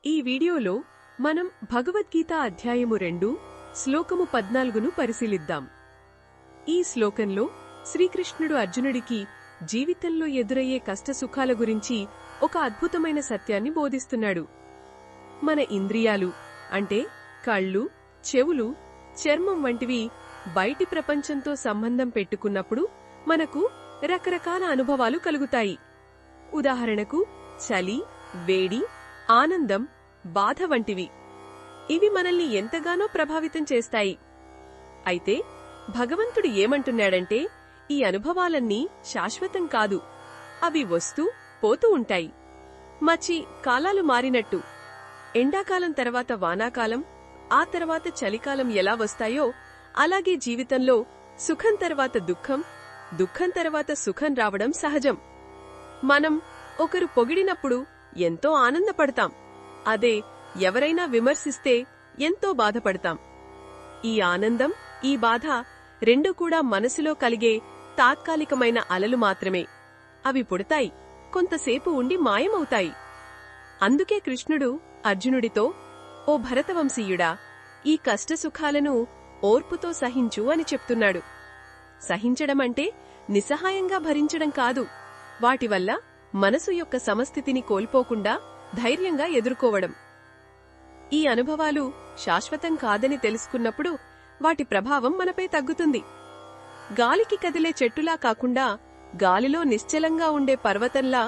ఈ వీడియోలో మనం భగవద్గీత అధ్యాయము 2 శ్లోకము 14ను పరిశీలిద్దాం. ఈ శ్లోకంలో శ్రీకృష్ణుడు అర్జునుడికి జీవితంలో ఎదురయ్యే కష్టసుఖాల గురించి ఒక అద్భుతమైన సత్యాన్ని బోధిస్తున్నాడు. మన ఇంద్రియాలు అంటే కళ్ళు, చెవులు, చర్మం వంటివి బయటి ప్రపంచంతో సంబంధం పెట్టుకున్నప్పుడు మనకు రకరకాల అనుభవాలు కలుగుతాయి. ఉదాహరణకు చలి, వేడి, ఆనందం, బాధ వంటివి. ఇవి మనల్ని ఎంతగానో ప్రభావితం చేస్తాయి. అయితే భగవంతుడు ఏమంటున్నాడంటే, ఈ అనుభవాలన్నీ శాశ్వతం కాదు, అవి వస్తూ పోతూ ఉంటాయి. మచి కాలాలు మారినట్టు ఎండాకాలం తర్వాత వానాకాలం, ఆ తర్వాత చలికాలం ఎలా వస్తాయో అలాగే జీవితంలో సుఖం తర్వాత దుఃఖం, దుఃఖం తర్వాత సుఖం రావడం సహజం. మనం ఒకరు పొగిడినప్పుడు ఎంతో ఆనందపడతాం, అదే ఎవరైనా విమర్శిస్తే ఎంతో బాధపడతాం. ఈ ఆనందం, ఈ బాధ రెండూ కూడా మనసులో కలిగే తాత్కాలికమైన అలలు మాత్రమే. అవి పుడతాయి, కొంతసేపు ఉండి మాయమవుతాయి. అందుకే కృష్ణుడు అర్జునుడితో, ఓ భరతవంశీయుడా, ఈ కష్టసుఖాలను ఓర్పుతో సహించు అని చెప్తున్నాడు. సహించడమంటే నిస్సహాయంగా భరించడం కాదు, వాటివల్ల మనసు యొక్క సమస్థితిని కోల్పోకుండా ధైర్యంగా ఎదుర్కోవడం. ఈ అనుభవాలు శాశ్వతం కాదని తెలుసుకున్నప్పుడు వాటి ప్రభావం మనపై తగ్గుతుంది. గాలికి కదిలే చెట్టులా కాకుండా గాలిలో నిశ్చలంగా ఉండే పర్వతంలా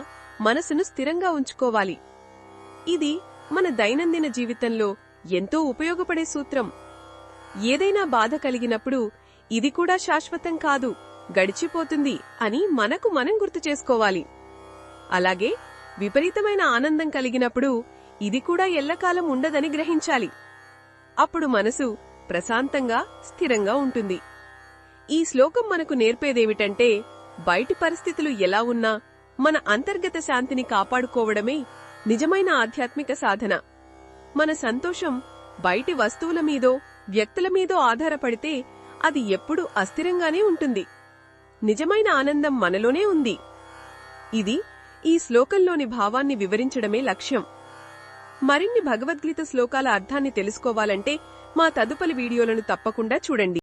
మనసును స్థిరంగా ఉంచుకోవాలి. ఇది మన దైనందిన జీవితంలో ఎంతో ఉపయోగపడే సూత్రం. ఏదైనా బాధ కలిగినప్పుడు ఇది కూడా శాశ్వతం కాదు, గడిచిపోతుంది అని మనకు మనం గుర్తు చేసుకోవాలి. అలాగే విపరీతమైన ఆనందం కలిగినప్పుడు ఇది కూడా ఎల్లకాలం ఉండదని గ్రహించాలి. అప్పుడు మనసు ప్రశాంతంగా, స్థిరంగా ఉంటుంది. ఈ శ్లోకం మనకు నేర్పేదేమిటంటే, బయటి పరిస్థితులు ఎలా ఉన్నా మన అంతర్గత శాంతిని కాపాడుకోవడమే నిజమైన ఆధ్యాత్మిక సాధన. మన సంతోషం బయటి వస్తువుల మీదో, వ్యక్తుల మీదో ఆధారపడితే అది ఎప్పుడూ అస్థిరంగానే ఉంటుంది. నిజమైన ఆనందం మనలోనే ఉంది. ఇది ఈ శ్లోకంలోని భావాన్ని వివరించడమే లక్ష్యం. మరిన్ని భగవద్గీత శ్లోకాల అర్థాన్ని తెలుసుకోవాలంటే మా తదుపరి వీడియోలను తప్పకుండా చూడండి.